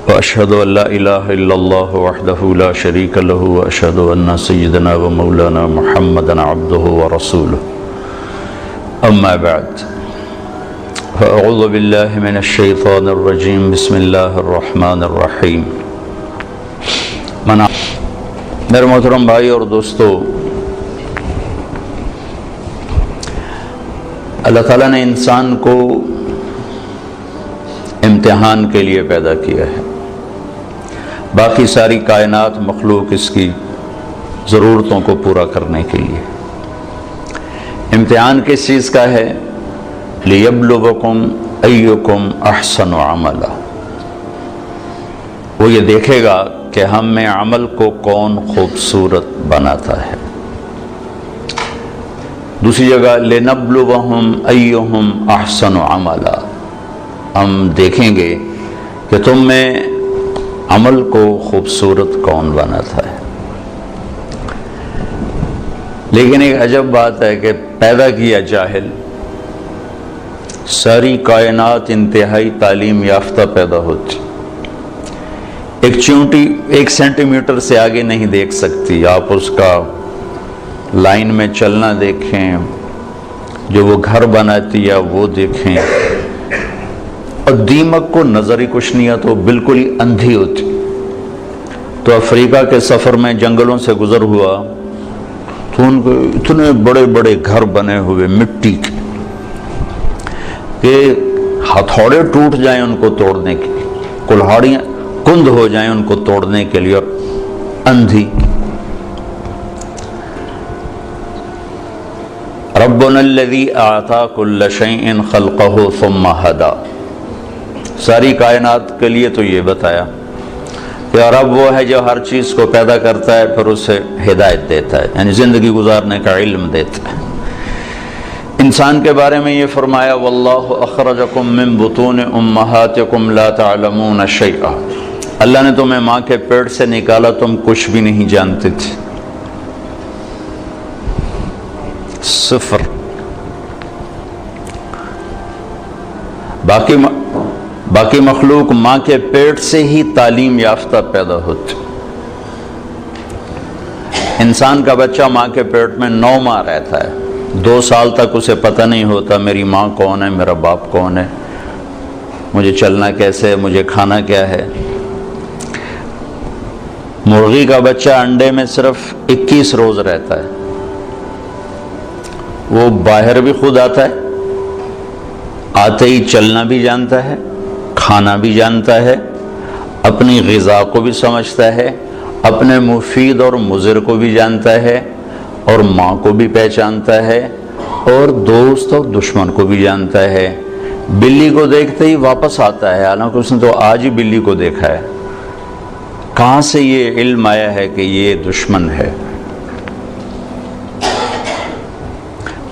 وأشهد أن لا إله إلا الله وحده لا شريك له وأشهد أن سيدنا ومولانا محمدا عبده ورسوله أما بعد فأعوذ بالله من الشيطان الرجيم بسم الله الرحمن الرحيم میرے محترم بھائی اور دوستو، اللہ تعالیٰ نے انسان کو امتحان کے لیے پیدا کیا ہے۔ باقی ساری کائنات مخلوق اس کی ضرورتوں کو پورا کرنے کے لیے۔ امتحان کس چیز کا ہے؟ لِيَبْلُوَكُمْ أَيُّكُمْ أَحْسَنُ عَمَلًا، وہ یہ دیکھے گا کہ ہم میں عمل کو کون خوبصورت بناتا ہے۔ دوسری جگہ لِنَبْلُوَهُمْ أَيُّهُمْ أَحْسَنُ عَمَلًا، ہم دیکھیں گے کہ تم میں عمل کو خوبصورت کون بناتا ہے۔ لیکن ایک عجب بات ہے کہ پیدا کیا جاہل، ساری کائنات انتہائی تعلیم یافتہ پیدا ہوتی، ایک چیونٹی 1 سینٹی میٹر سے آگے نہیں دیکھ سکتی۔ آپ اس کا لائن میں چلنا دیکھیں، جو وہ گھر بناتی ہے وہ دیکھیں، اور دیمک کو نظر ہی کچھ نہیں آتا، بالکل ہی اندھی ہوتی۔ تو افریقہ کے سفر میں جنگلوں سے گزر ہوا تو ان کو اتنے بڑے بڑے گھر بنے ہوئے مٹی کے کہ ہتھوڑے ٹوٹ جائیں ان کو توڑنے کے لیے، کلہاڑیاں کند ہو جائیں ان کو توڑنے کے لیے، اور اندھی۔ ربنا الذی اعطى كل شیء خلقه ثم هدى، ساری کائنات کے لیے تو یہ بتایا کہ رب وہ ہے جو ہر چیز کو پیدا کرتا ہے پھر اسے ہدایت دیتا ہے، یعنی زندگی گزارنے کا علم دیتا ہے۔ انسان کے بارے میں یہ فرمایا واللہ اخرجکم من بطون امہاتکم لا تعلمون شیئا، اللہ نے تمہیں ماں کے پیٹ سے نکالا، تم کچھ بھی نہیں جانتے تھے، صفر۔ باقی مخلوق ماں کے پیٹ سے ہی تعلیم یافتہ پیدا ہوتی۔ انسان کا بچہ ماں کے پیٹ میں 9 ماہ رہتا ہے، 2 سال تک اسے پتہ نہیں ہوتا میری ماں کون ہے، میرا باپ کون ہے، مجھے چلنا کیسے ہے، مجھے کھانا کیا ہے۔ مرغی کا بچہ انڈے میں صرف 21 روز رہتا ہے، وہ باہر بھی خود آتا ہے، آتے ہی چلنا بھی جانتا ہے، کھانا بھی جانتا ہے، اپنی غذا کو بھی سمجھتا ہے، اپنے مفید اور مضر کو بھی جانتا ہے، اور ماں کو بھی پہچانتا ہے، اور دوست اور دشمن کو بھی جانتا ہے۔ بلی کو دیکھتے ہی واپس آتا ہے، حالانکہ اس نے تو آج ہی بلی کو دیکھا ہے۔ کہاں سے یہ علم آیا ہے کہ یہ دشمن ہے؟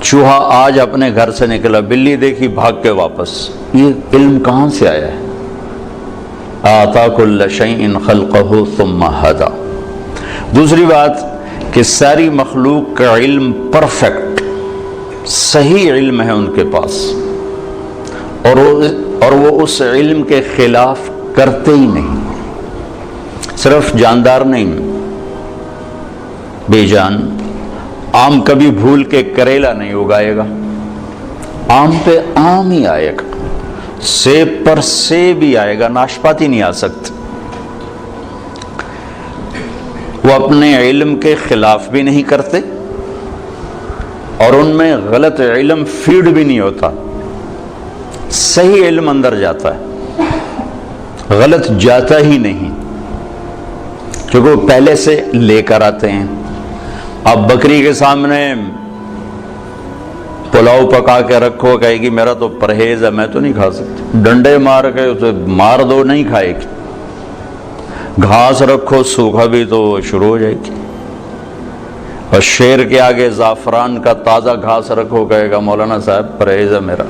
چوہا آج اپنے گھر سے نکلا، بلی دیکھی بھاگ کے واپس، یہ علم کہاں سے آیا ہے؟ اعطى كل شيء خلقه ثم هدى۔ دوسری بات کہ ساری مخلوق کا علم پرفیکٹ صحیح علم ہے ان کے پاس، اور وہ اس علم کے خلاف کرتے ہی نہیں۔ صرف جاندار نہیں، بے جان آم کبھی بھول کے کریلا نہیں اگائے گا، آم پہ آم ہی آئے گا، سیب پر سیب ہی آئے گا، ناشپاتی نہیں آ سکتی۔ وہ اپنے علم کے خلاف بھی نہیں کرتے، اور ان میں غلط علم فیڈ بھی نہیں ہوتا، صحیح علم اندر جاتا ہے، غلط جاتا ہی نہیں، کیونکہ وہ پہلے سے لے کر آتے ہیں۔ اب بکری کے سامنے پلاؤ پکا کے رکھو، کہے گی میرا تو پرہیز ہے، میں تو نہیں کھا سکتی، ڈنڈے مار کے اسے مار دو نہیں کھائے گی۔ گھاس رکھو سوکھا بھی تو شروع ہو جائے گی، اور شیر کے آگے زعفران کا تازہ گھاس رکھو، کہے گا مولانا صاحب پرہیز ہے میرا۔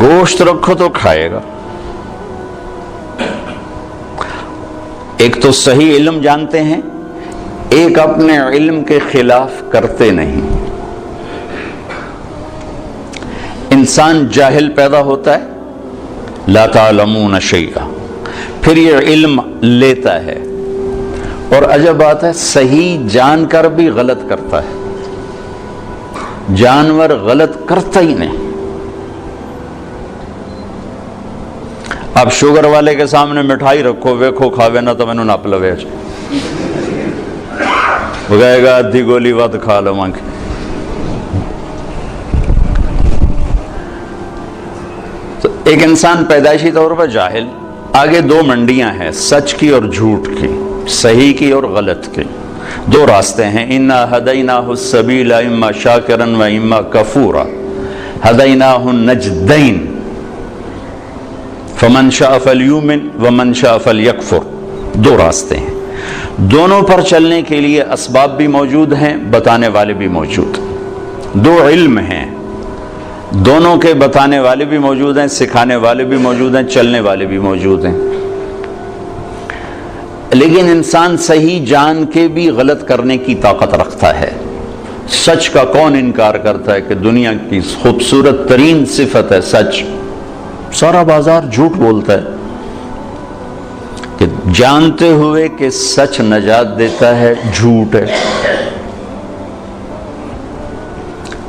گوشت رکھو تو کھائے گا۔ ایک تو صحیح علم جانتے ہیں، ایک اپنے علم کے خلاف کرتے نہیں۔ انسان جاہل پیدا ہوتا ہے لا تعلمون شیئا، پھر یہ علم لیتا ہے، اور عجب بات ہے صحیح جان کر بھی غلط کرتا ہے، جانور غلط کرتا ہی نہیں۔ اب شوگر والے کے سامنے مٹھائی رکھو، ویکھو کھاوے نہ تو مینوں نپ لوے، وہ کہے گا ادھی گولی ود کھا لواں گے۔ تو ایک انسان پیدائشی طور پر جاہل، آگے دو منڈیاں ہیں، سچ کی اور جھوٹ کی، صحیح کی اور غلط کی، دو راستے ہیں۔ انا ہدیناہ السبیل اما شاکرا و اما کفورا ہدیناہ النجدین فمن شاء فلیؤمن ومن شاء فلیکفر، دو راستے ہیں، دونوں پر چلنے کے لیے اسباب بھی موجود ہیں، بتانے والے بھی موجود، دو علم ہیں، دونوں کے بتانے والے بھی موجود ہیں، سکھانے والے بھی موجود ہیں، چلنے والے بھی موجود ہیں۔ لیکن انسان صحیح جان کے بھی غلط کرنے کی طاقت رکھتا ہے۔ سچ کا کون انکار کرتا ہے کہ دنیا کی خوبصورت ترین صفت ہے سچ، سارا بازار جھوٹ بولتا ہے، کہ جانتے ہوئے کہ سچ نجات دیتا ہے جھوٹ ہے۔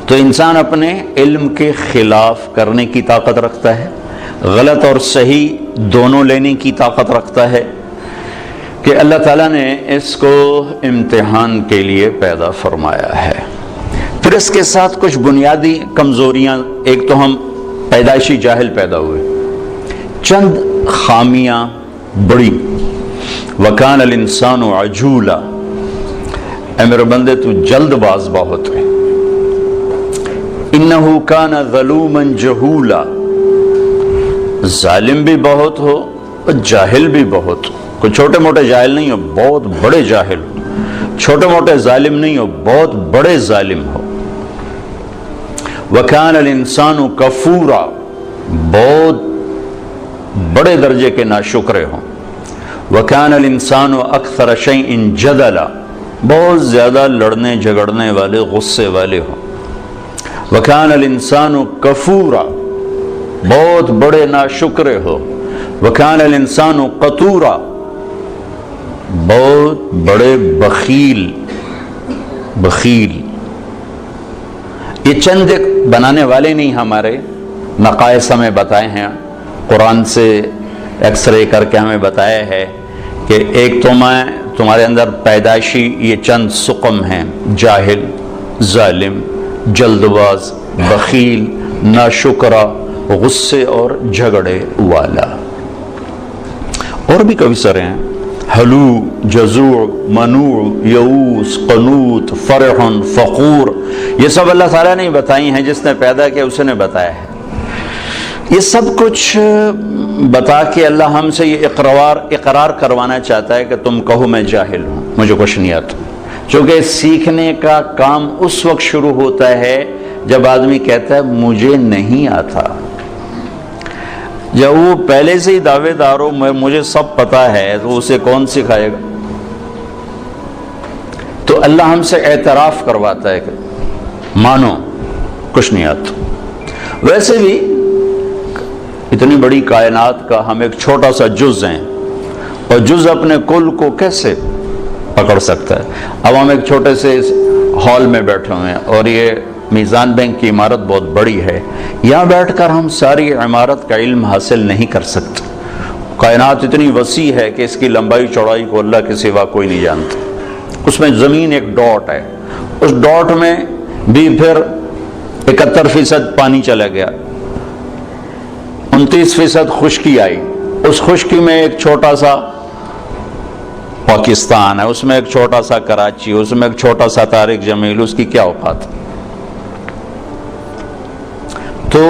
تو انسان اپنے علم کے خلاف کرنے کی طاقت رکھتا ہے، غلط اور صحیح دونوں لینے کی طاقت رکھتا ہے، کہ اللہ تعالیٰ نے اس کو امتحان کے لیے پیدا فرمایا ہے۔ پھر اس کے ساتھ کچھ بنیادی کمزوریاں، ایک تو ہم پیدائشی جاہل پیدا ہوئے، چند خامیاں بڑی، وَكَانَ الْإِنسَانُ عَجُولًا، اے میرے بندے تو جلد باز بہت ہے، اِنَّهُ كَانَ ظَلُومًا جَهُولًا، ظالم بھی بہت ہو اور جاہل بھی بہت ہو، کوئی چھوٹے موٹے جاہل نہیں ہو، بہت بڑے جاہل ہو، چھوٹے موٹے ظالم نہیں ہو، بہت بڑے ظالم ہو۔ وَكَانَ الْإِنسَانُ كَفُورًا، بہت بڑے درجے کے ناشکرے ہوں۔ وَكَانَ الْإِنسَانُ أَكْثَرَ شَيْءٍ جَدَلًا، بہت زیادہ لڑنے جھگڑنے والے، غصے والے ہوں۔ وَكَانَ الْإِنسَانُ كَفُورًا، بہت بڑے ناشکرے ہو۔ وَكَانَ الْإِنسَانُ قَتُورًا، بہت بڑے بخیل، یہ چند ایک بنانے والے نہیں، ہمارے نقائص ہمیں بتائے ہیں، قرآن سے ایکس رے کر کے ہمیں بتایا ہے کہ ایک تمہارے اندر پیدائشی یہ چند سقم ہیں، جاہل، ظالم، جلد باز، بخیل، ناشکرا، غصے اور جھگڑے والا۔ اور بھی کئی سارے ہیں، حلو، جزوع، منوع، یئوس، قنوط، فرح، فخور، یہ سب اللہ تعالیٰ نے بتائی ہیں، جس نے پیدا کیا اس نے بتایا ہے۔ یہ سب کچھ بتا کے اللہ ہم سے یہ اقرار کروانا چاہتا ہے کہ تم کہو میں جاہل ہوں، مجھے کچھ نہیں آتا، چونکہ سیکھنے کا کام اس وقت شروع ہوتا ہے جب آدمی کہتا ہے مجھے نہیں آتا۔ جب وہ پہلے سے ہی دعوے دار ہو مجھے سب پتا ہے، تو اسے کون سکھائے گا؟ تو اللہ ہم سے اعتراف کرواتا ہے کہ مانو کچھ نہیں آتا۔ ویسے بھی اتنی بڑی کائنات کا ہم ایک چھوٹا سا جز ہیں، اور جز اپنے کل کو کیسے پکڑ سکتا ہے؟ اب ہم ایک چھوٹے سے ہال میں بیٹھے ہوئے ہیں، اور یہ میزان بینک کی عمارت بہت بڑی ہے، یہاں بیٹھ کر ہم ساری عمارت کا علم حاصل نہیں کر سکتے۔ کائنات اتنی وسیع ہے کہ اس کی لمبائی چوڑائی کو اللہ کے سوا کوئی نہیں جانتا۔ اس میں زمین ایک ڈاٹ ہے، اس ڈاٹ میں بھی پھر 71% پانی چلا گیا، 29% خشکی آئی، اس خشکی میں ایک چھوٹا سا پاکستان ہے، اس میں ایک چھوٹا سا کراچی، اس میں ایک چھوٹا سا طارق جمیل، اس کی کیا اوقات؟ تو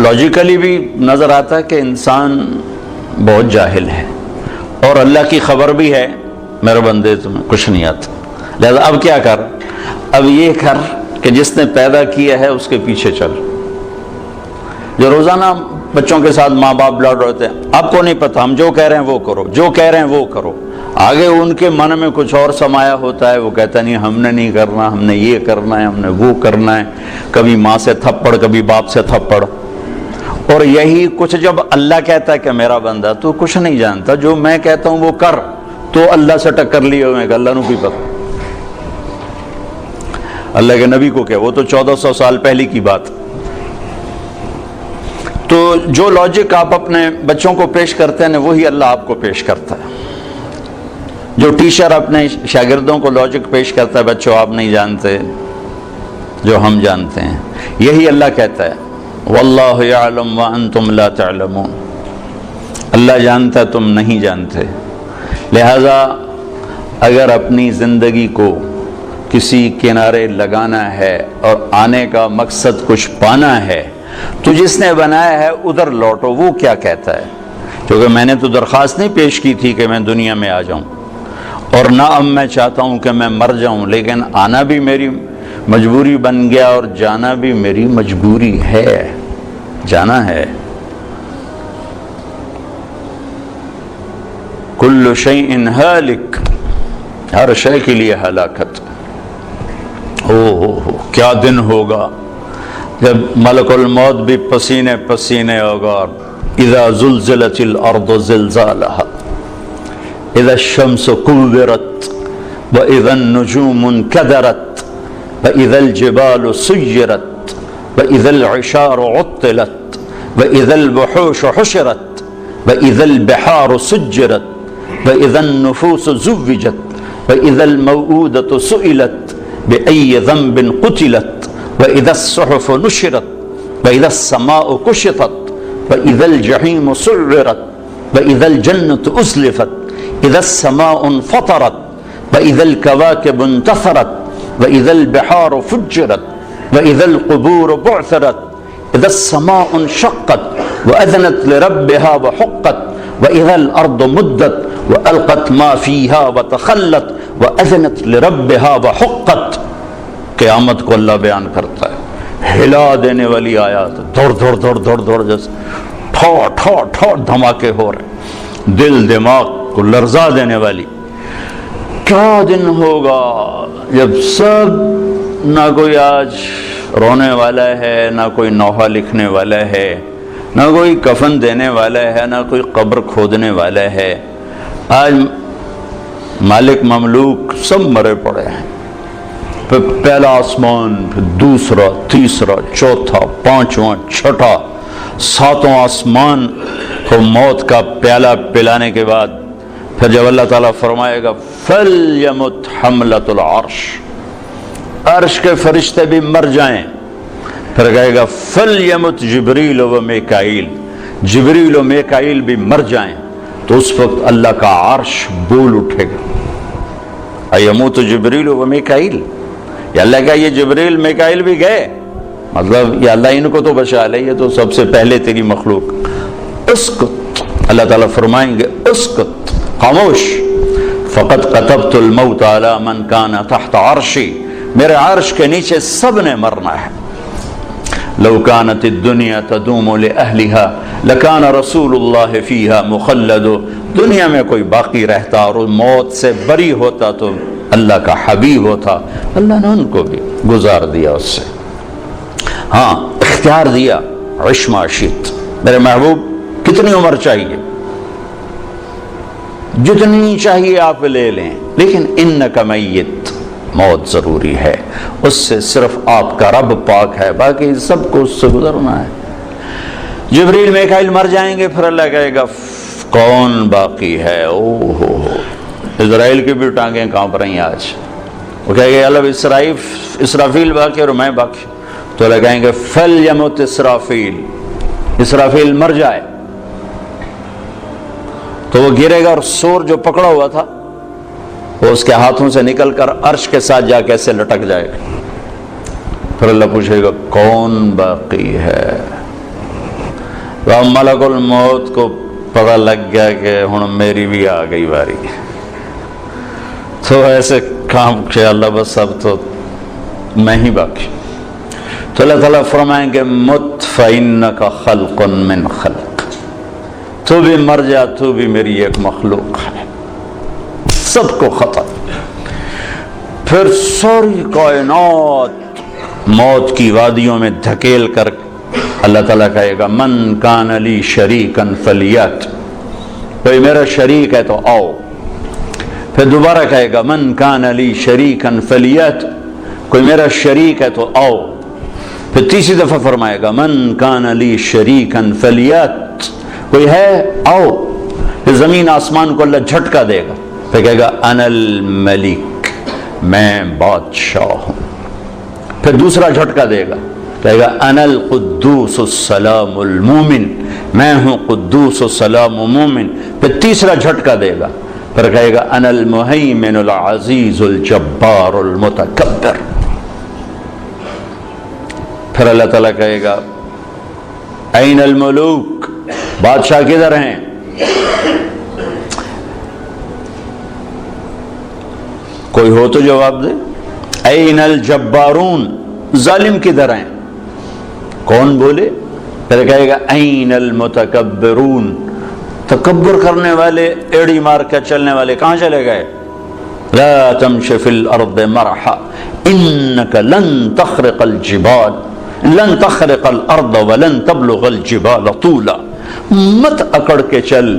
لاجیکلی بھی نظر آتا ہے کہ انسان بہت جاہل ہے، اور اللہ کی خبر بھی ہے میرے بندے تمہیں کچھ نہیں آتا، لہذا اب کیا کر؟ اب یہ کر کہ جس نے پیدا کیا ہے اس کے پیچھے چل۔ جو روزانہ بچوں کے ساتھ ماں باپ لڑ رہے ہوتے ہیں، آپ کو نہیں پتا، ہم جو کہہ رہے ہیں وہ کرو، جو کہہ رہے ہیں وہ کرو، آگے ان کے من میں کچھ اور سمایا ہوتا ہے، وہ کہتا نہیں ہم نے نہیں کرنا، ہم نے یہ کرنا ہے، ہم نے وہ کرنا ہے، کبھی ماں سے تھپڑ، کبھی باپ سے تھپڑ، اور یہی کچھ جب اللہ کہتا ہے کہ میرا بندہ تو کچھ نہیں جانتا، جو میں کہتا ہوں وہ کر، تو اللہ سے ٹکر لیے ہوئے کہ اللہ نو بھی پتہ، اللہ کے نبی کو کیا، وہ تو 1400 سال پہلے کی بات۔ تو جو لاجک آپ اپنے بچوں کو پیش کرتے ہیں وہی اللہ آپ کو پیش کرتا ہے۔ جو ٹیچر اپنے شاگردوں کو لاجک پیش کرتا ہے، بچوں آپ نہیں جانتے جو ہم جانتے ہیں، یہی اللہ کہتا ہے واللہ یعلم وانتم لا تعلمون، اللہ جانتا ہے تم نہیں جانتے۔ لہذا اگر اپنی زندگی کو کسی کنارے لگانا ہے اور آنے کا مقصد کچھ پانا ہے تو جس نے بنایا ہے ادھر لوٹو، وہ کیا کہتا ہے، کیونکہ میں نے تو درخواست نہیں پیش کی تھی کہ میں دنیا میں آ جاؤں، اور نہ اب میں چاہتا ہوں کہ میں مر جاؤں، لیکن آنا بھی میری مجبوری بن گیا اور جانا بھی میری مجبوری ہے، جانا ہے۔ کل شیء ہالک، ہر شے کے لیے ہلاکت۔ ہو کیا دن ہوگا جب ملک الموت بھی پسینے پسینے ہوگا۔ اذا زلزلت الارض زلزالها، اذا الشمس كورت، واذا النجوم انكدرت، واذا الجبال سيرت، واذا العشار عطلت، واذا الوحوش حشرت، واذا البحار سجرت، واذا النفوس زوجت، واذا الموءودة سئلت بأي ذنب قتلت، وإذا الصحف نشرت، وإذا السماء كشطت، وإذا الجحيم سعرت، وإذا الجنة أزلفت، إذا السماء انفطرت، وإذا الكواكب انتثرت، وإذا البحار فجرت، وإذا القبور بعثرت، إذا السماء انشقت وأذنت لربها وحقت، وإذا الأرض مدت وألقت ما فيها وتخلت وأذنت لربها وحقت۔ قیامت کو اللہ بیان کرتا ہے، ہلا دینے والی آیات، دوڑ دوڑ دوڑ دوڑ دوڑ جیسے ٹھو ٹھو ٹھو دھماکے ہو رہے، دل دماغ کو لرزا دینے والی۔ کیا دن ہوگا جب سب، نہ کوئی آج رونے والا ہے، نہ کوئی نوحہ لکھنے والا ہے، نہ کوئی کفن دینے والا ہے، نہ کوئی قبر کھودنے والا ہے۔ آج مالک مملوک سب مرے پڑے ہیں، پھر پہلا آسمان، پھر دوسرا، تیسرا، چوتھا، پانچواں، چھٹا، ساتواں آسمان کو موت کا پیالہ پلانے کے بعد پھر جب اللہ تعالیٰ فرمائے گا فَلْيَمُتْ حَمْلَةُ الْعَرْشِ، عرش کے فرشتے بھی مر جائیں، پھر کہے گا فَلْيَمُتْ جبریل و میکائیل، جبریل و میکائیل بھی مر جائیں، تو اس وقت اللہ کا عرش بول اٹھے گا۔ ایموت جبریل و میکائیل، یا اللہ کا یہ جبریل میکائیل بھی گئے، مطلب یا اللہ ان کو تو بچا لے، یہ تو سب سے پہلے تیری مخلوق۔ اسکت، اللہ تعالیٰ فرمائیں گے اسکت، خاموش، فقط كتبت الموت على من كان تحت عرشی، میرے عرش کے نیچے سب نے مرنا ہے۔ لو كانت الدنيا تدوم لأهلها لكان رسول الله فيها مخلد، دنیا میں کوئی باقی رہتا اور موت سے بری ہوتا تو اللہ کا حبیب ہوتا، اللہ نے ان کو بھی گزار دیا اس سے۔ ہاں اختیار دیا، عش ما شئت، میرے محبوب کتنی عمر چاہیے، جتنی چاہیے آپ لے لیں، لیکن انک میت، موت ضروری ہے، اس سے صرف آپ کا رب پاک ہے، باقی سب کو اس سے گزرنا ہے۔ جبریل میکائیل مر جائیں گے، پھر اللہ کہے گا کون باقی ہے؟ او ہو اسرائیل کی بھی ٹانگیں کانپ رہی ہیں آج، وہ کہے گے اللہ اسرافیل باقی اور میں باقی، تو اللہ کہیں گے فَلْيَمُتْ اسرافیل، اسرافیل مر جائے، تو وہ گرے گا اور سور جو پکڑا ہوا تھا وہ اس کے ہاتھوں سے نکل کر عرش کے ساتھ جا کے ایسے لٹک جائے گا، پھر اللہ پوچھے گا کون باقی ہے؟ ملک الموت کو پتہ لگ گیا کہ ہن میری بھی آ گئی باری، تو ایسے کام کہ اللہ بس اب تو میں ہی باقی، تو اللہ تعالیٰ فرمائیں گے مت فإنک خلق من خلق، تو بھی مر جا، تو بھی میری ایک مخلوق ہے، سب کو ختم۔ پھر ساری کائنات موت کی وادیوں میں دھکیل کر اللہ تعالیٰ کہے گا من کان لی شریکن فلیات، کوئی میرا شریک ہے تو آؤ. پھر دوبارہ کہے گا من کان لی شریکن فلیات، کوئی میرا شریک ہے تو آؤ. پھر تیسری دفعہ فرمائے گا من کان لی شریکن فلیات، کوئی ہے آؤ. پھر زمین آسمان کو اللہ جھٹکا دے گا، پھر کہے گا انا الملک، میں بادشاہ ہوں. پھر دوسرا جھٹکا دے گا، کہے گا انا القدوس السلام المومن، میں ہوں قدوس السلام مومن. پھر تیسرا جھٹکا دے گا، پھر کہے گا انا المہیمن العزیز الجبار المتکبر. پھر اللہ تعالیٰ کہے گا این الملوک، بادشاہ کدھر ہیں؟ کوئی ہو تو جواب دے. این الجبارون، ظالم کدھر ہیں؟ کون بولے؟ پھر کہے گا این المتکبرون، تکبر کرنے والے، ایڑی مار کے چلنے والے کہاں چلے گئے؟ لا تمشی فی الارض مرحا انک لن تخرق الجبال، لن تخرق الارض ولن تبلغ الجبال طولا. مت اکڑ کے چل،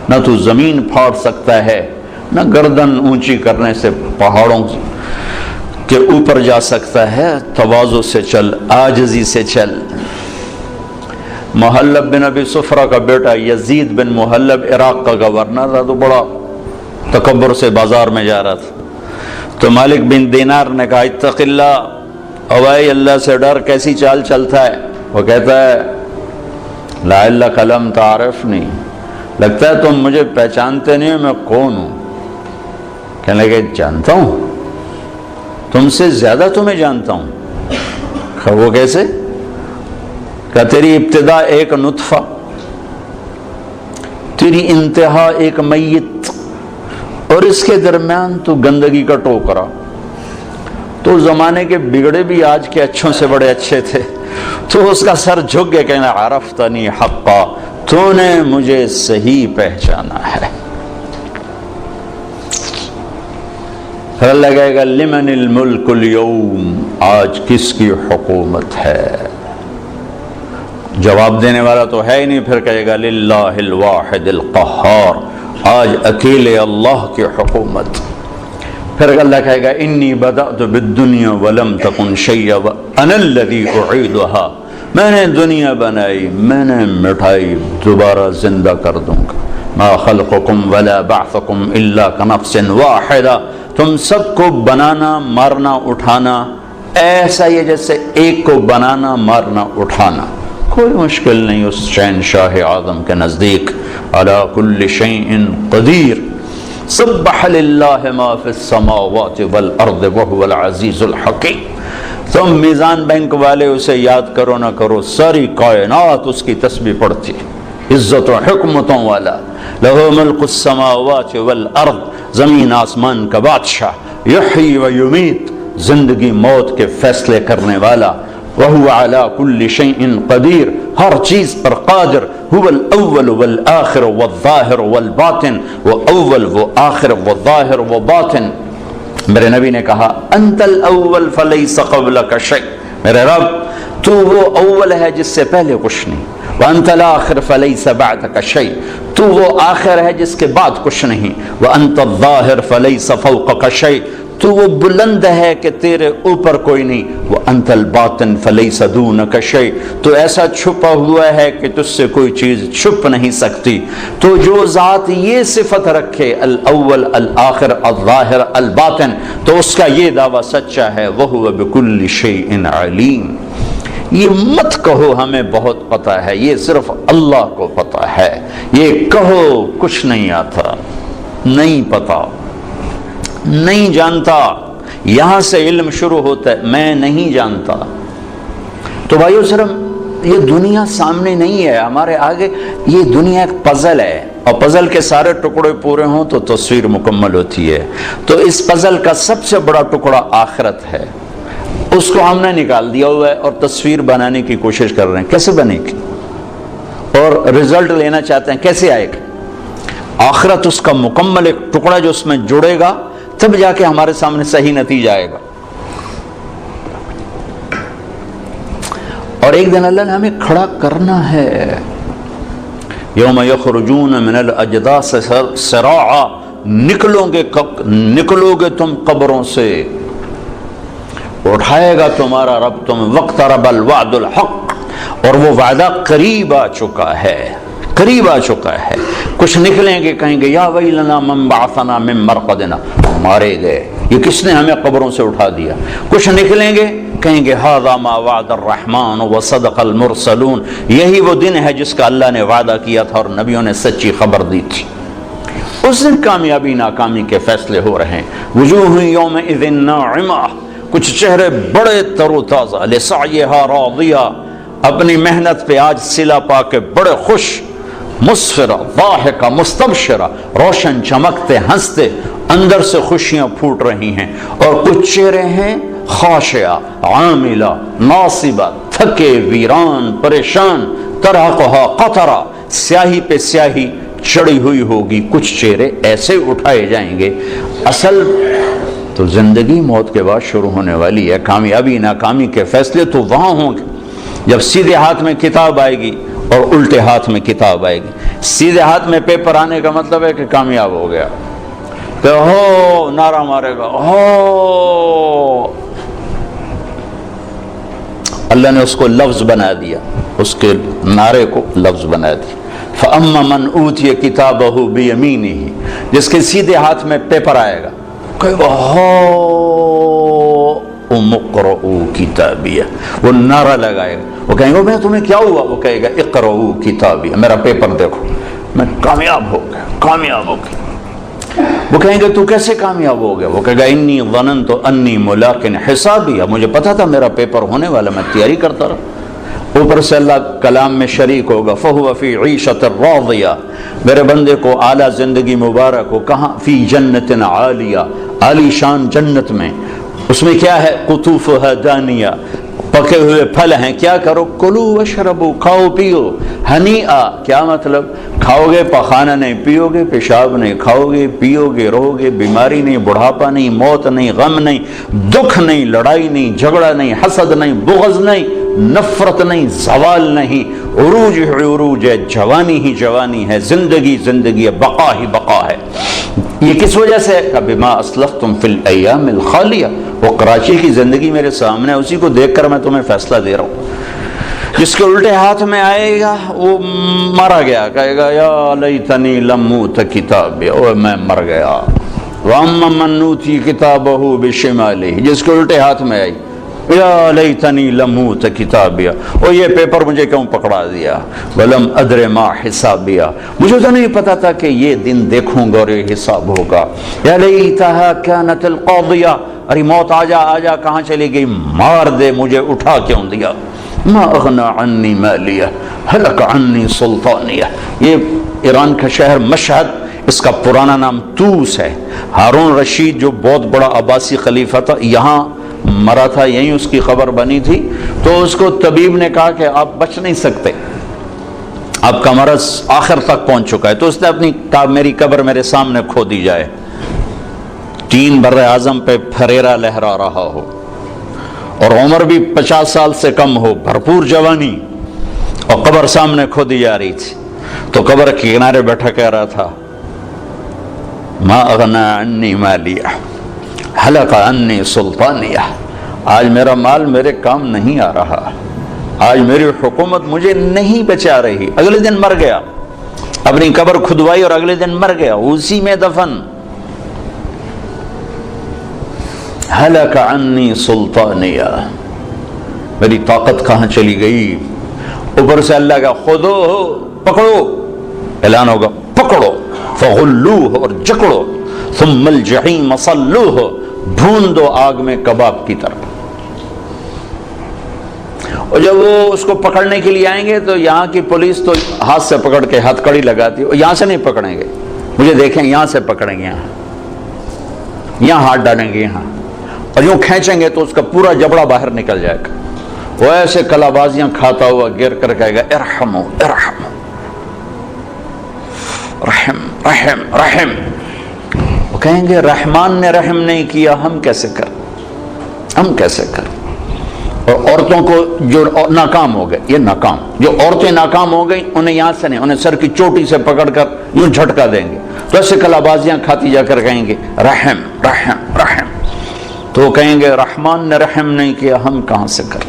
نہ تو زمین پھاڑ سکتا ہے، نہ گردن اونچی کرنے سے پہاڑوں کے اوپر جا سکتا ہے. تواضع سے چل، عاجزی سے چل. محلب بن ابی صفرہ کا بیٹا یزید بن محلب عراق کا گورنر تھا، تو بڑا تکبر سے بازار میں جا رہا تھا. تو مالک بن دینار نے کہا اتق اللہ، اوائے اللہ سے ڈر، کیسی چال چلتا ہے؟ وہ کہتا ہے لعلک لم تعرفنی، لگتا ہے تم مجھے پہچانتے نہیں ہو، میں کون ہوں؟ کہنے لگے جانتا ہوں، تم سے زیادہ تمہیں جانتا ہوں. وہ کیسے؟ کہ تیری ابتدا ایک نطفہ، تیری انتہا ایک میت، اور اس کے درمیان تو گندگی کا ٹوکرا. تو زمانے کے بگڑے بھی آج کے اچھوں سے بڑے اچھے تھے. تو اس کا سر جھک کے کہنا عرفتنی حقا، تو نے مجھے صحیح پہچانا ہے. پھر اللہ کہے گا لمن الملک اليوم، آج کس کی حکومت ہے؟ جواب دینے والا تو ہے ہی نہیں. پھر کہے گا للہ الواحد القہار، آج اکیلے اللہ کی حکومت. پھر اللہ کہے گا انی بدأت بالدنیا ولم تکن شیئا وانا الذی اعیدها، میں نے دنیا بنائی، میں نے مٹھائی، دوبارہ زندہ کر دوں گا. ما خلقکم ولا بعثکم الا کنفس واحدہ، تم سب کو بنانا، مارنا، اٹھانا ایسا ہی ہے جیسے ایک کو بنانا، مارنا، اٹھانا. کوئی مشکل نہیں اس شہنشاہ اعظم کے نزدیک. علی کل شیء قدیر، سبح للہ ما فی السماوات والارض وهو العزیز الحکیم. تم میزان بینک والے اسے یاد کرو نہ کرو، ساری کائنات اس کی تسبیح پڑھتی، عزت و حکمتوں والا. لہ ملک السماوات والارض، زمین آسمان کا بادشاہ. یحیی و یمیت، زندگی موت کے فیصلے کرنے والا. وہو علی کل شیء قدیر، ہر چیز پر قادر. هو الاول والآخر والظاہر والباطن، وہ اول، وہ آخر، وہ ظاہر، وہ باطن. میرے نبی نے کہا انت الاول فلیس قبلک شیء، میرے رب تو وہ اول ہے جس سے پہلے کچھ نہیں. وانت الاخر فلیس بعدک شیء، تو وہ آخر ہے جس کے بعد کچھ نہیں. وانت الظاہر فلیس فوقک شیء، تو وہ بلند ہے کہ تیرے اوپر کوئی نہیں. وانت الباطن فلیس دونک شیء، تو ایسا چھپا ہوا ہے کہ تجھ سے کوئی چیز چھپ نہیں سکتی. تو جو ذات یہ صفت رکھے الاول الآخر الظاہر الباطن، تو اس کا یہ دعویٰ سچا ہے. وہو بکل شیء علیم. یہ مت کہو ہمیں بہت پتہ ہے، یہ صرف اللہ کو پتہ ہے. یہ کہو کچھ نہیں آتا، نہیں پتہ، نہیں جانتا. یہاں سے علم شروع ہوتا ہے، میں نہیں جانتا. تو بھائیو صرف یہ دنیا سامنے نہیں ہے ہمارے آگے، یہ دنیا ایک پزل ہے، اور پزل کے سارے ٹکڑے پورے ہوں تو تصویر مکمل ہوتی ہے. تو اس پزل کا سب سے بڑا ٹکڑا آخرت ہے، اس کو ہم نے نکال دیا ہوا ہے اور تصویر بنانے کی کوشش کر رہے ہیں. کیسے بنے گی؟ اور رزلٹ لینا چاہتے ہیں، کیسے آئے گا؟ آخرت اس کا مکمل ایک ٹکڑا جو اس میں جڑے گا، تب جا کے ہمارے سامنے صحیح نتیجہ آئے گا. اور ایک دن اللہ نے ہمیں کھڑا کرنا ہے. یوم یخرجون من الاجداث سراعا، نکلو گے تم قبروں سے، اٹھائے گا تمہارا رب تم. واقترب الوعد الحق، اور وہ وعدہ قریب آ چکا ہے، قریب آ چکا ہے. کچھ نکلیں گے کہیں گے یا ویلنا من بعثنا من مرقدنا، مارے گئے، یہ کس نے ہمیں قبروں سے اٹھا دیا. کچھ نکلیں گے کہیں گے ھذا ما وعد الرحمن وصدق المرسلون، یہی وہ دن ہے جس کا اللہ نے وعدہ کیا تھا اور نبیوں نے سچی خبر دی تھی. اس دن کامیابی ناکامی کے فیصلے ہو رہے ہیں. وجوہ یومئذ ناعمہ، کچھ چہرے بڑے تر و تازہ، لسعیہا راضیہ، اپنی محنت پہ آج صلہ پا کے بڑے خوش، مسفرہ ضاحکہ مستبشرہ، روشن چمکتے ہنستے، اندر سے خوشیاں پھوٹ رہی ہیں. اور کچھ چہرے ہیں خاشعہ عاملہ ناصبہ، تھکے ویران پریشان، ترہقہا قطرہ، سیاہی پہ سیاہی چڑی ہوئی ہوگی. کچھ چہرے ایسے اٹھائے جائیں گے. اصل تو زندگی موت کے بعد شروع ہونے والی ہے. کامیابی ناکامی کے فیصلے تو وہاں ہوں گے جب سیدھے ہاتھ میں کتاب آئے گی اور الٹے ہاتھ میں کتاب آئے گی. سیدھے ہاتھ میں پیپر آنے کا مطلب ہے کہ کامیاب ہو گیا، کہ ہو نعرہ مارے گا ہو. اللہ نے اس کو لفظ بنا دیا، اس کے نعرے کو لفظ بنا دیا. فَأَمَّا مَنْ أُوتِيَ كِتَابَهُ بِيَمِينِهِ، جس کے سیدھے ہاتھ میں پیپر آئے گا، کہے گا هَاؤْمُ اقْرَءُوا کتابیہ، وہ نعرہ لگائے گا. وہ کہیں گے میں تمہیں کیا ہوا؟ وہ کہے گا اقرؤوا کتابیہ، میرا پیپر دیکھو، میں کامیاب ہو گیا، کامیاب ہو گیا. وہ کہیں گے تو کیسے کامیاب ہو گیا؟ وہ کہے گا انی ظننت انی ملاق حسابیہ، مجھے پتا تھا میرا پیپر ہونے والا، میں تیاری کرتا رہا. اوپر سے اللہ کلام میں شریک ہوگا. فَهُوَ فِي عِيشَةٍ رَاضِيَةٍ، میرے بندے کو اعلیٰ زندگی مبارک ہو. کہاں؟ فی جنت عالیہ، عالی شان جنت میں. اس میں کیا ہے؟ قطوفها دانیہ، پکے ہوئے پھل ہیں. کیا کرو؟ کلو واشربو، کھاؤ پیو. ہنیئا، کیا مطلب؟ کھاؤ گے پخانا نہیں، پیو گے پیشاب نہیں، کھاؤ گے پیو گے رہو گے، بیماری نہیں، بڑھاپا نہیں، موت نہیں، غم نہیں، دکھ نہیں، لڑائی نہیں، جھگڑا نہیں، حسد نہیں، بغض نہیں، نفرت نہیں، زوال نہیں. عروج ہی عروج ہے، جوانی ہی جوانی ہے، زندگی زندگی ہے، بقا ہی بقا ہے. یہ کس وجہ سے ہے؟ بما اسلفتم فی الایام الخالیہ. وہ کراچی کی زندگی میرے سامنے ہے، اسی کو دیکھ کر میں تمہیں فیصلہ دے رہا ہوں. جس کے الٹے ہاتھ میں آئے گا وہ مارا گیا، کہے گا یا لیتنی لم اوت کتابیہ، او میں مر گیا. واما من اوتی کتابہ بشمالہ، جس کے الٹے ہاتھ میں آئی یا لیتنی لم اوت کتابیہ، او یہ پیپر مجھے کیوں پکڑا دیا. ولم ادر ما حسابیہ، مجھے تو نہیں پتا تھا کہ یہ دن دیکھوں گا اور یہ حساب ہوگا. یا لیتہا کانت القاضیہ، ارے موت آجا آجا، کہاں چلی گئی؟ مار دے، مجھے اٹھا کیوں دیا. ما اغنى عني مالیہ ہلک عني سلطانیہ. یہ ایران کا شہر مشہد، اس کا پرانا نام توس ہے. ہارون رشید جو بہت بڑا عباسی خلیفہ تھا، یہاں مرا تھا، یہیں اس کی خبر بنی تھی. تو اس کو طبیب نے کہا کہ آپ بچ نہیں سکتے، آپ کا مرض آخر تک پہنچ چکا ہے. تو اس نے اپنی میری قبر میرے سامنے کھو دی جائے. 3 بر اعظم پہ پھریرا لہرا رہا ہو اور عمر بھی 50 سال سے کم ہو، بھرپور جوانی، اور قبر سامنے کھودی جا رہی تھی. تو قبر کے کنارے بیٹھا کہہ رہا تھا ما اغنى عني مالیہ ہلک عني سلطانیہ. آج میرا مال میرے کام نہیں آ رہا، آج میری حکومت مجھے نہیں بچا رہی. اگلے دن مر گیا، اپنی قبر کھدوائی اور اگلے دن مر گیا، اسی میں دفن. ہلک عني سلطانیہ، میری طاقت کہاں چلی گئی. اوپر سے اللہ کا خودو، پکڑو، اعلان ہوگا پکڑو. فغلوہ، اور جکڑو. ثم الجحیم صلوہ، بھون دو آگ میں کباب کی طرح. اور جب وہ اس کو پکڑنے کے لیے آئیں گے تو یہاں کی پولیس تو ہاتھ سے پکڑ کے ہتھ کڑی لگاتی ہے. یہاں سے نہیں پکڑیں گے، مجھے دیکھیں، یہاں سے پکڑیں گے، یہاں ہاتھ ڈالیں گے، یہاں، اور یوں کھینچیں گے تو اس کا پورا جبڑا باہر نکل جائے گا. وہ ایسے کلابازیاں کھاتا ہوا گر کر کہے گا ارحمو ارحمو، رحم رحم رحم. وہ کہیں گے رحمان نے رحم نہیں کیا، ہم کیسے کر، ہم کیسے کر. اور عورتوں کو جو ناکام ہو گئے، یہ ناکام، جو عورتیں ناکام ہو گئی انہیں یہاں سے نہیں، انہیں سر کی چوٹی سے پکڑ کر یوں جھٹکا دیں گے، تو ایسے کلابازیاں کھاتی جا کر کہیں گے رحم رحم رحم، تو وہ کہیں گے رحمان نے رحم نہیں کیا، ہم کہاں سے کر۔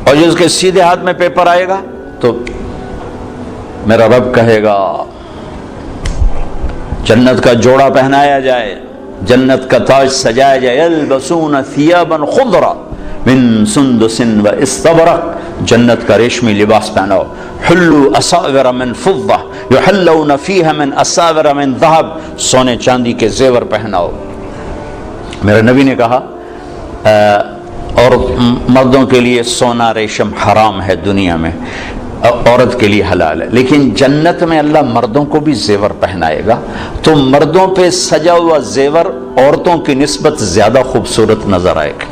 اور جو اس کے سیدھے ہاتھ میں پیپر آئے گا تو میرا رب کہے گا جنت کا جوڑا پہنایا جائے، جنت کا تاج سجایا جائے، یلبسون ثیابا خضرا من سندس و استبرق، جنت کا ریشمی لباس پہناؤ، حلوا اساور من فضہ یحلون فیہا من اساور من ذہب، سونے چاندی کے زیور پہناؤ۔ میرے نبی نے کہا اور مردوں کے لیے سونا ریشم حرام ہے دنیا میں، عورت کے لیے حلال ہے، لیکن جنت میں اللہ مردوں کو بھی زیور پہنائے گا، تو مردوں پہ سجا ہوا زیور عورتوں کی نسبت زیادہ خوبصورت نظر آئے گا۔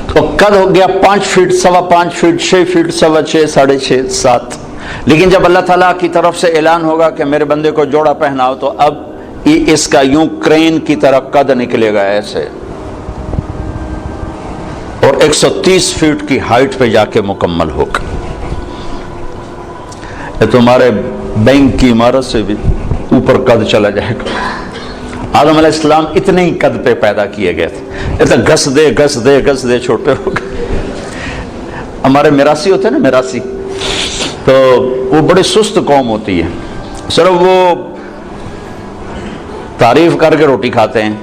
تو قد ہو گیا 5 فٹ، 5.25 فٹ، 6 فٹ، 6.25، 6.5، 7، لیکن جب اللہ تعالیٰ کی طرف سے اعلان ہوگا کہ میرے بندے کو جوڑا پہناؤ، تو اب اس کا یوں کرین کی طرح قد نکلے گا ایسے، اور 130 فٹ کی ہائٹ پہ جا کے مکمل ہوگا۔ یہ تمہارے بینک کی عمارت سے بھی اوپر قد چلا جائے گا۔ آدم علیہ السلام اتنے ہی قد پہ پیدا کیے گئے تھے، ایسا گھس دے گھس دے گھس دے چھوٹے ہو گئے۔ ہمارے میراثی ہوتے ہیں نا، میراثی، تو وہ بڑی سست قوم ہوتی ہے، صرف وہ تعریف کر کے روٹی کھاتے ہیں۔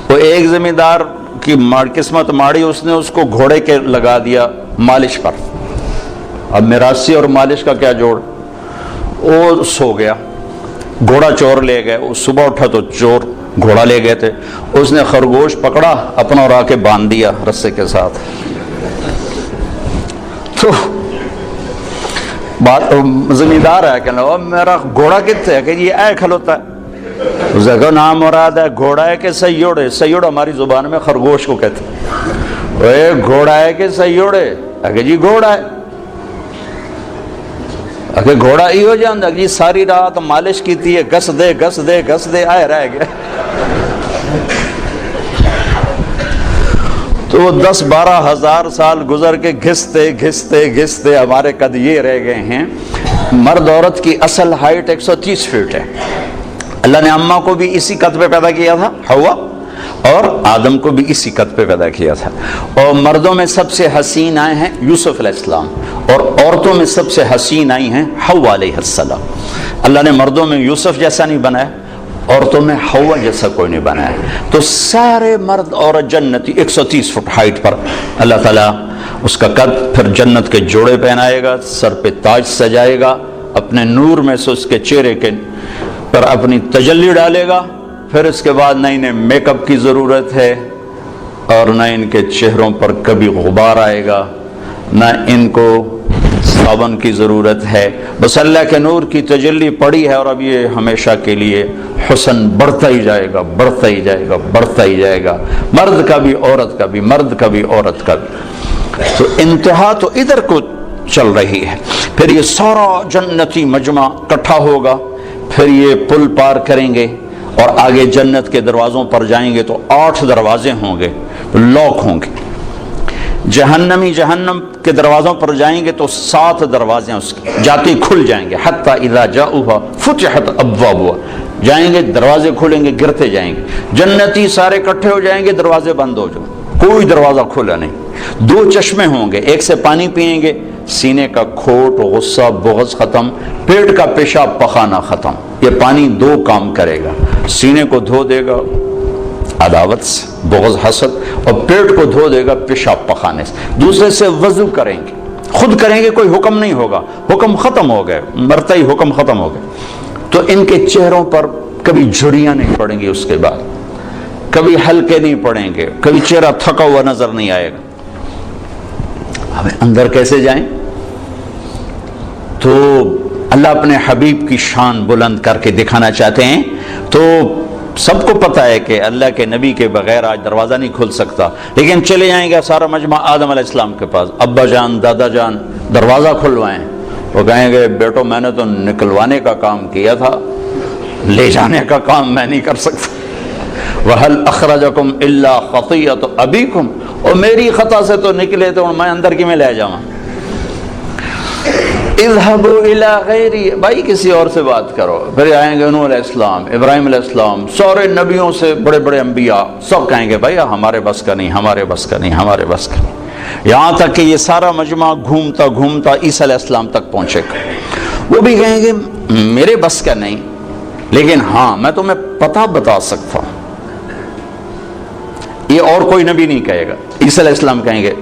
وہ ایک زمیندار کی قسمت ماڑی، اس نے اس کو گھوڑے کے لگا دیا مالش پر، اب میراثی اور مالش کا کیا جوڑ، وہ سو گیا، گھوڑا چور لے گئے، وہ صبح اٹھا تو چور گھوڑا لے گئے تھے، اس نے خرگوش پکڑا اپنا اور آ کے باندھ دیا رسے کے ساتھ، تو بات زمیندار ہے کہ میرا گھوڑا کتنے ہے کہ یہ اے کھلوتا ہے، اس کا نام مراد ہے گھوڑا ہے کہ سیوڑ ہے، سیوڑ ہماری زبان میں خرگوش کو کہتے ہیں، اے گھوڑا ہے کہ سیوڑ ہے، کہ جی گھوڑا ہے، کہ گھوڑا ہی ہو جاندہ جی ساری رات مالش کیتی ہے، گس دے گس دے گس دے آئے رہ گیا۔ تو وہ 10-12 ہزار سال گزر کے گھستے گھستے گھستے ہمارے قد یہ رہ گئے ہیں۔ مرد عورت کی اصل ہائٹ 130 فٹ ہے۔ اللہ نے اماں کو بھی اسی قد پہ پیدا کیا تھا، حوا، اور آدم کو بھی اسی قد پہ پیدا کیا تھا، اور مردوں میں سب سے حسین آئے ہیں یوسف علیہ السلام، اور عورتوں میں سب سے حسین آئی ہیں حوا علیہ السلام۔ اللہ نے مردوں میں یوسف جیسا نہیں بنایا، عورتوں میں حوا جیسا کوئی نہیں بنایا، تو سارے مرد عورت جنتی 130 فٹ ہائٹ پر اللہ تعالیٰ اس کا قد، پھر جنت کے جوڑے پہنائے گا، سر پہ تاج سجائے گا، اپنے نور میں سے اس کے چہرے کے پر اپنی تجلی ڈالے گا، پھر اس کے بعد نہ انہیں میک اپ کی ضرورت ہے اور نہ ان کے چہروں پر کبھی غبار آئے گا، نہ ان کو صابن کی ضرورت ہے، بس اللہ کے نور کی تجلی پڑی ہے، اور اب یہ ہمیشہ کے لیے حسن بڑھتا ہی جائے گا، بڑھتا ہی جائے گا، بڑھتا ہی جائے گا، مرد کا بھی عورت کا بھی، مرد کا بھی عورت کا بھی۔ تو انتہا تو ادھر کو چل رہی ہے، پھر یہ سارا جنتی مجمع اکٹھا ہوگا، پھر یہ پل پار کریں گے اور آگے جنت کے دروازوں پر جائیں گے تو 8 دروازے ہوں گے، لاک ہوں گے۔ جہنمی جہنم کے دروازوں پر جائیں گے تو 7 دروازے اس کے جاتے کھل جائیں گے، حتی اذا جاؤہا فتحت ابوابہا، جائیں گے دروازے کھلیں گے، گرتے جائیں گے، جنتی سارے اکٹھے ہو جائیں گے، دروازے بند ہو جائیں گے، کوئی دروازہ کھلا نہیں، 2 چشمے ہوں گے، ایک سے پانی پئیں گے، سینے کا کھوٹ، غصہ، بغض ختم، پیٹ کا پیشاب پخانا ختم، یہ پانی 2 کام کرے گا، سینے کو دھو دے گا عداوت سے، بغض، حسد، اور پیٹ کو دھو دے گا پیشاب پخانے سے۔ دوسرے سے وضو کریں گے، خود کریں گے، کوئی حکم نہیں ہوگا، حکم ختم ہو گئے، مرتا ہی حکم ختم ہو گئے، تو ان کے چہروں پر کبھی جھریاں نہیں پڑیں گی، اس کے بعد کبھی ہلکے نہیں پڑیں گے، کبھی چہرہ تھکا ہوا نظر نہیں آئے گا۔ ہمیں اندر کیسے جائیں؟ تو اللہ اپنے حبیب کی شان بلند کر کے دکھانا چاہتے ہیں، تو سب کو پتہ ہے کہ اللہ کے نبی کے بغیر آج دروازہ نہیں کھل سکتا، لیکن چلے جائیں گے سارا مجمع آدم علیہ السلام کے پاس، ابا جان، دادا جان دروازہ کھلوائیں، وہ کہیں گے بیٹو میں نے تو نکلوانے کا کام کیا تھا، لے جانے کا کام میں نہیں کر سکتا۔ وَهَلْ أَخْرَجَكُمْ إِلَّا خَطِيَّةُ أَبِيكُمْ، اور میری خطا سے تو نکلے تو میں اندر کی میں لے جاؤں. اذهبوا الى غیری، بھائی کسی اور سے بات کرو. پھر آئیں گے نوح علیہ السلام، ابراہیم علیہ السلام، سارے نبیوں سے بڑے بڑے انبیاء، سب کہیں گے بھائی ہمارے بس کا نہیں، ہمارے بس کا نہیں، ہمارے بس کا نہیں. یہاں تک کہ یہ سارا مجمع گھومتا گھومتا عیسیٰ علیہ السلام تک پہنچے گا. وہ بھی کہیں گے میرے بس کا نہیں، لیکن ہاں میں تمہیں پتہ بتا سکتا ہوں. یہ اور کوئی نبی نہیں کہے گا. عیسیٰ علیہ السلام کہیں گے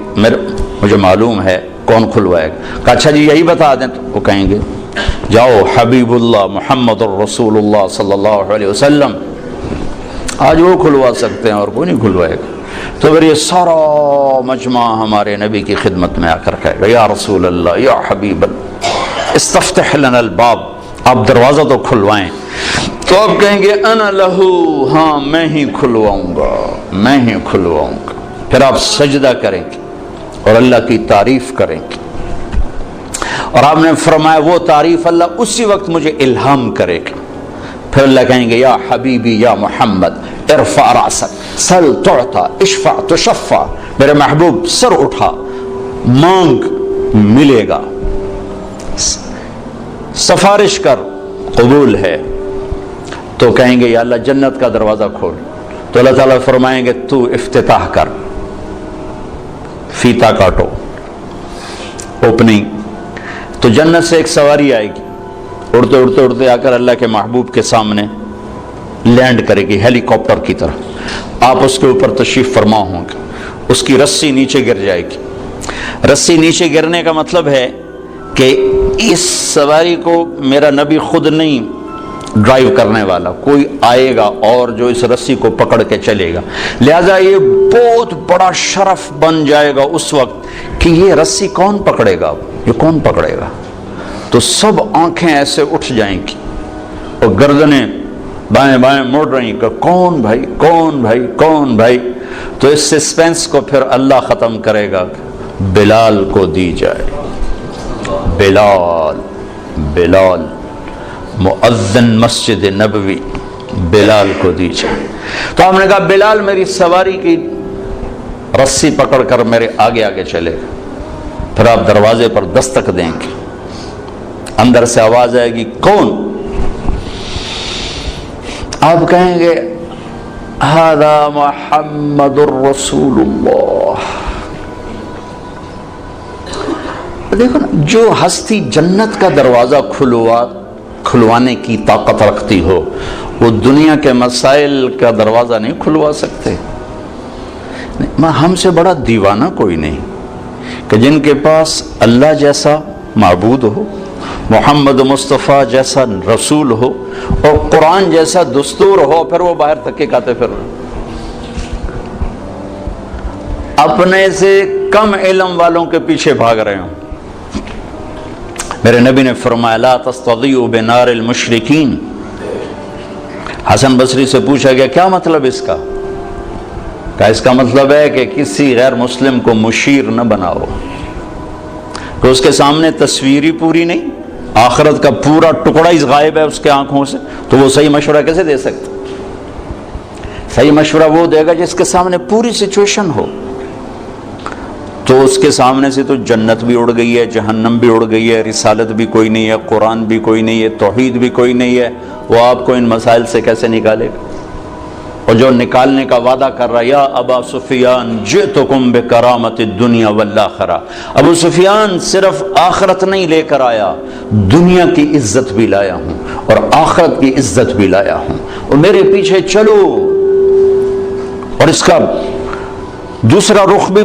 مجھے معلوم ہے کون کھلوائے گا. کہ اچھا جی یہی بتا دیں. تو وہ کہیں گے جاؤ حبیب اللہ محمد الرسول اللہ صلی اللہ علیہ وسلم، آج وہ کھلوا سکتے ہیں اور کوئی نہیں کھلوائے گا. تو پھر یہ سارا مجمع ہمارے نبی کی خدمت میں آ کر کہے گا یا رسول اللہ یا حبیب اللہ استفتح لنا الباب، آپ دروازہ تو کھلوائیں. تو آپ کہیں گے انا لہو، ہاں میں ہی کھلواؤں گا، میں ہی کھلواؤں گا. پھر آپ سجدہ کریں گے اور اللہ کی تعریف کریں گے. اور آپ نے فرمایا وہ تعریف اللہ اسی وقت مجھے الہام کرے گا. پھر اللہ کہیں گے یا حبیبی یا محمد ارفع راسک سل تعطا اشفع تشفع، میرے محبوب سر اٹھا مانگ ملے گا، سفارش کر قبول ہے. تو کہیں گے یا اللہ جنت کا دروازہ کھول. تو اللہ تعالیٰ فرمائیں گے تو افتتاح کر، فیتا کاٹو، اوپننگ. تو جنت سے ایک سواری آئے گی، اڑتے اڑتے اڑتے آ کر اللہ کے محبوب کے سامنے لینڈ کرے گی ہیلی کاپٹر کی طرح. آپ اس کے اوپر تشریف فرما ہوں گے. اس کی رسی نیچے گر جائے گی. رسی نیچے گرنے کا مطلب ہے کہ اس سواری کو میرا نبی خود نہیں ڈرائیو کرنے والا، کوئی آئے گا اور جو اس رسی کو پکڑ کے چلے گا. لہذا یہ بہت بڑا شرف بن جائے گا اس وقت کہ یہ رسی کون پکڑے گا، یہ کون پکڑے گا. تو سب آنکھیں ایسے اٹھ جائیں گی اور گردنیں بائیں بائیں مڑ رہی کہ کون بھائی کون بھائی کون بھائی. تو اس سسپینس کو پھر اللہ ختم کرے گا، بلال کو دی جائے. بلال بلال مؤذن مسجد نبوی، بلال کو دی جائے. تو ہم نے کہا بلال میری سواری کی رسی پکڑ کر میرے آگے آگے چلے گا. پھر آپ دروازے پر دستک دیں گے، اندر سے آواز آئے گی کون؟ آپ کہیں گے ھذا محمد الرسول اللہ. دیکھو نا، جو ہستی جنت کا دروازہ کھلوانے کی طاقت رکھتی ہو وہ دنیا کے مسائل کا دروازہ نہیں کھلوا سکتے. ہم سے بڑا دیوانہ کوئی نہیں کہ جن کے پاس اللہ جیسا معبود ہو، محمد مصطفیٰ جیسا رسول ہو اور قرآن جیسا دستور ہو، پھر وہ باہر تک کے کھاتے پھر اپنے سے کم علم والوں کے پیچھے بھاگ رہے ہوں. میرے نبی نے فرمایا لا تستضیئوا بنار المشرکین. حسن بصری سے پوچھا گیا کیا مطلب اس کا؟ کہ اس کا مطلب ہے کہ کسی غیر مسلم کو مشیر نہ بناؤ، کہ اس کے سامنے تصویری پوری نہیں، آخرت کا پورا ٹکڑا ہی غائب ہے اس کے آنکھوں سے، تو وہ صحیح مشورہ کیسے دے سکتا؟ صحیح مشورہ وہ دے گا جس کے سامنے پوری سچویشن ہو. تو اس کے سامنے سے تو جنت بھی اڑ گئی ہے، جہنم بھی اڑ گئی ہے، رسالت بھی کوئی نہیں ہے، قرآن بھی کوئی نہیں ہے، توحید بھی کوئی نہیں ہے. وہ آپ کو ان مسائل سے کیسے نکالے گا؟ اور جو نکالنے کا وعدہ کر رہا ہے یا ابا سفیان جئتکم بکرامت الدنیا والآخرہ، ابو سفیان صرف آخرت نہیں لے کر آیا، دنیا کی عزت بھی لایا ہوں اور آخرت کی عزت بھی لایا ہوں، اور میرے پیچھے چلو. اور اس کا دوسرا رخ بھی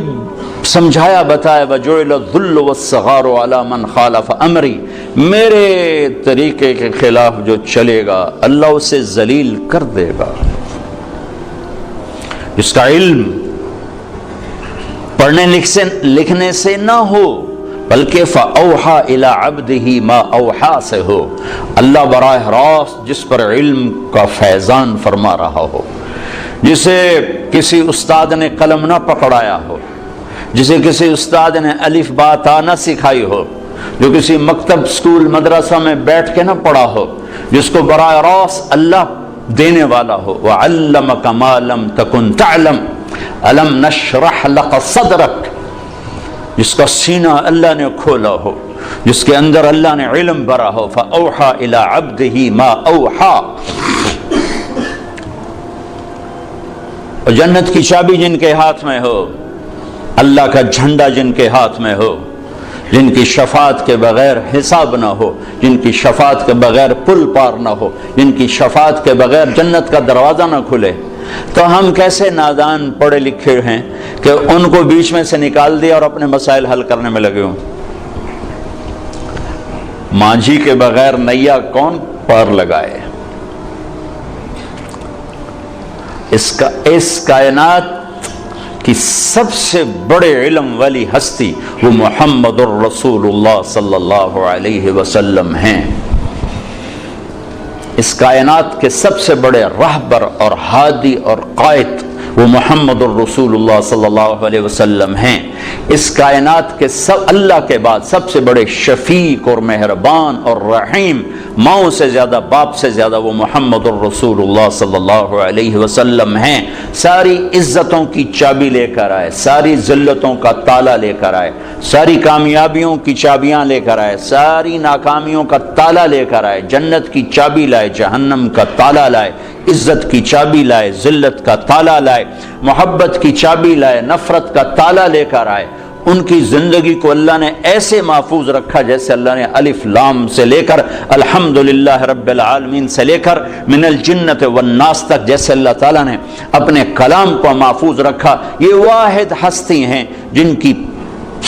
سمجھایا بتایا وجعل الذل والصغار علی من خالف امری، میرے طریقے کے خلاف جو چلے گا اللہ اسے ذلیل کر دے گا. اس کا علم پڑھنے لکھنے سے نہ ہو بلکہ فاوحى الى عبده ما اوحى سے ہو، اللہ براہ راست جس پر علم کا فیضان فرما رہا ہو، جسے کسی استاد نے قلم نہ پکڑایا ہو، جسے کسی استاد نے الف با تا نہ سکھائی ہو، جو کسی مکتب سکول مدرسہ میں بیٹھ کے نہ پڑھا ہو، جس کو براہ راست اللہ دینے والا ہو. وعلمک ما لم تکن تعلم الم نشرح لک صدرک، جس کا سینہ اللہ نے کھولا ہو، جس کے اندر اللہ نے علم بھرا ہو. فاوحى الى عبده ما اوحى. اور جنت کی چابی جن کے ہاتھ میں ہو، اللہ کا جھنڈا جن کے ہاتھ میں ہو، جن کی شفاعت کے بغیر حساب نہ ہو، جن کی شفاعت کے بغیر پل پار نہ ہو، جن کی شفاعت کے بغیر جنت کا دروازہ نہ کھلے، تو ہم کیسے نادان پڑھے لکھے ہیں کہ ان کو بیچ میں سے نکال دیا اور اپنے مسائل حل کرنے میں لگے ہوں. مانجھی کے بغیر نیا کون پار لگائے؟ اس کائنات کی سب سے بڑے علم والی ہستی وہ محمد الرسول اللہ صلی اللہ علیہ وسلم ہیں. اس کائنات کے سب سے بڑے رہبر اور ہادی اور قائد وہ محمد الرسول اللہ صلی اللہ علیہ وسلم ہیں. اس کائنات کے اللہ کے بعد سب سے بڑے شفیق اور مہربان اور رحیم، ماؤں سے زیادہ باپ سے زیادہ، وہ محمد الرسول اللہ صلی اللہ علیہ وسلم ہیں. ساری عزتوں کی چابی لے کر آئے، ساری ذلتوں کا تالا لے کر آئے، ساری کامیابیوں کی چابیاں لے کر آئے، ساری ناکامیوں کا تالا لے کر آئے. جنت کی چابی لائے، جہنم کا تالا لائے، عزت کی چابی لائے، ذلت کا تالا لائے، محبت کی چابی لائے، نفرت کا تالا لے کر آئے. ان کی زندگی کو اللہ نے ایسے محفوظ رکھا جیسے اللہ نے الف لام سے لے کر الحمدللہ رب العالمین سے لے کر من الجنت والناس تک جیسے اللہ تعالیٰ نے اپنے کلام کو محفوظ رکھا. یہ واحد ہستی ہیں جن کی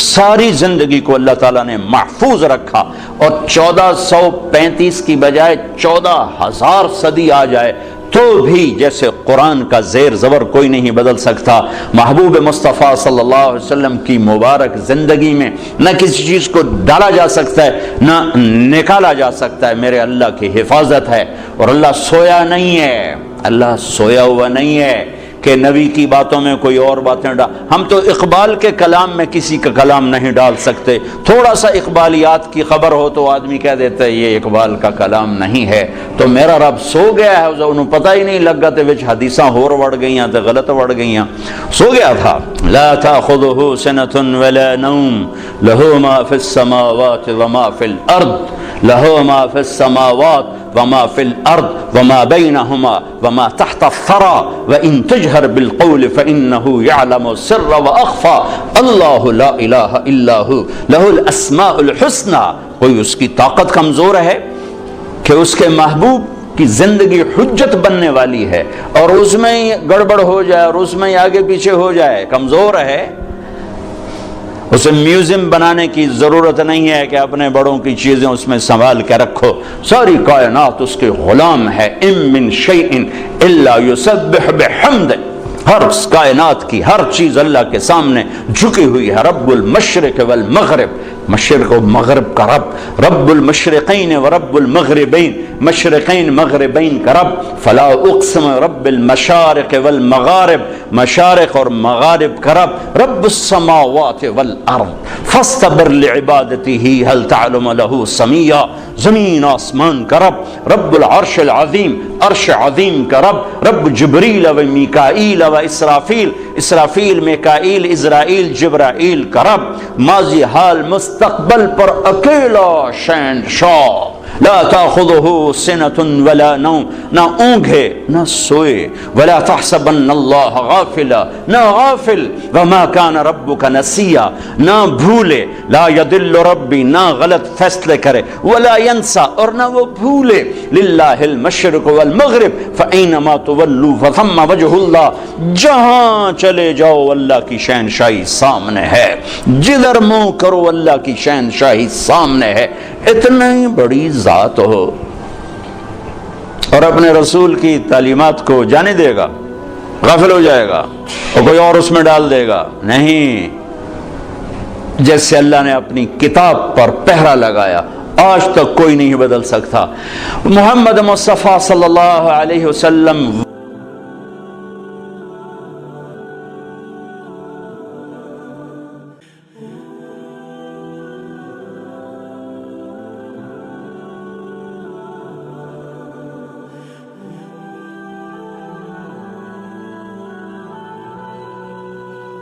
ساری زندگی کو اللہ تعالیٰ نے محفوظ رکھا. اور 1435 کی بجائے 14,000 صدی آ جائے تو بھی جیسے قرآن کا زیر زبر کوئی نہیں بدل سکتا. محبوب مصطفیٰ صلی اللہ علیہ وسلم کی مبارک زندگی میں نہ کسی چیز کو ڈالا جا سکتا ہے نہ نکالا جا سکتا ہے. میرے اللہ کی حفاظت ہے. اور اللہ سویا نہیں ہے، اللہ سویا ہوا نہیں ہے کہ نبی کی باتوں میں کوئی اور باتیں ڈال. ہم تو اقبال کے کلام میں کسی کا کلام نہیں ڈال سکتے. تھوڑا سا اقبالیات کی خبر ہو تو آدمی کہہ دیتا ہے یہ اقبال کا کلام نہیں ہے. تو میرا رب سو گیا ہے، انہوں پتہ ہی نہیں لگا تے وچ حدیثاں ہور وڑ گئیاں تے غلط وڑ گئیاں. سو گیا تھا. لا تاخذہ سنۃ ولا نوم لہ ما فی السماوات وما فی الارض لہ ما فی السماوات وما فی الارض وما بینہما وما تحت الثری وان تجہر بالقول فانہ یعلم السر واخفی اللہ لا الہ الا ہو لہ الاسماء الحسنی. کوئی اس کی طاقت کمزور ہے کہ اس کے محبوب کی زندگی حجت بننے والی ہے اور اس میں گڑبڑ ہو جائے اور اس میں آگے پیچھے ہو جائے؟ کمزور ہے. اسے میوزیم بنانے کی ضرورت نہیں ہے کہ اپنے بڑوں کی چیزیں اس میں سنبھال کے رکھو. ساری کائنات اس کے غلام ہے. ام من شیء الا یسبح بحمدہ. ہر کائنات کی ہر چیز اللہ کے سامنے جھکی ہوئی ہے. رب المشرق والمغرب، مشرق و مغرب کا رب، رب المشرقین و رب المغربین، مشرقین مغربین کا رب. فلا اقسم رب المشارق والمغارب، مشارق اور مغارب کا رب. رب السماوات والارض فاستبر لعبادته هل تعلم له سمیا. زمین آسمان کا رب. رب العرش العظیم، عرش عظیم کا رب. رب جبریل و میکائیل و اسرافیل، اسرافیل میکائیل اسرائیل جبرائیل کا رب. ماضی حال مستقبل پر اکیلا شہنشاہ. لا تاخذہ سنۃ ولا نوم، نہ اونگھے نہ سوئے. ولا تحسبن اللہ غافلا، نہ غافل. وما کان ربک نسیا، نہ بھولے. لا یضل ربی، نہ غلط فیصلے کرے. ولا ینسا، اور نہ وہ بھولے. للہ المشرق والمغرب فاینما تولوا فثم وجہ اللہ. جہاں چلے جاؤ اللہ کی شہنشاہی سامنے ہے. جدھر منہ کرو اللہ کی شہنشاہی سامنے ہے. اتنی بڑی ذات ہو اور اپنے رسول کی تعلیمات کو جانے دے گا؟ غافل ہو جائے گا اور کوئی اور اس میں ڈال دے گا؟ نہیں. جیسے اللہ نے اپنی کتاب پر پہرا لگایا آج تک کوئی نہیں بدل سکتا. محمد مصطفیٰ صلی اللہ علیہ وسلم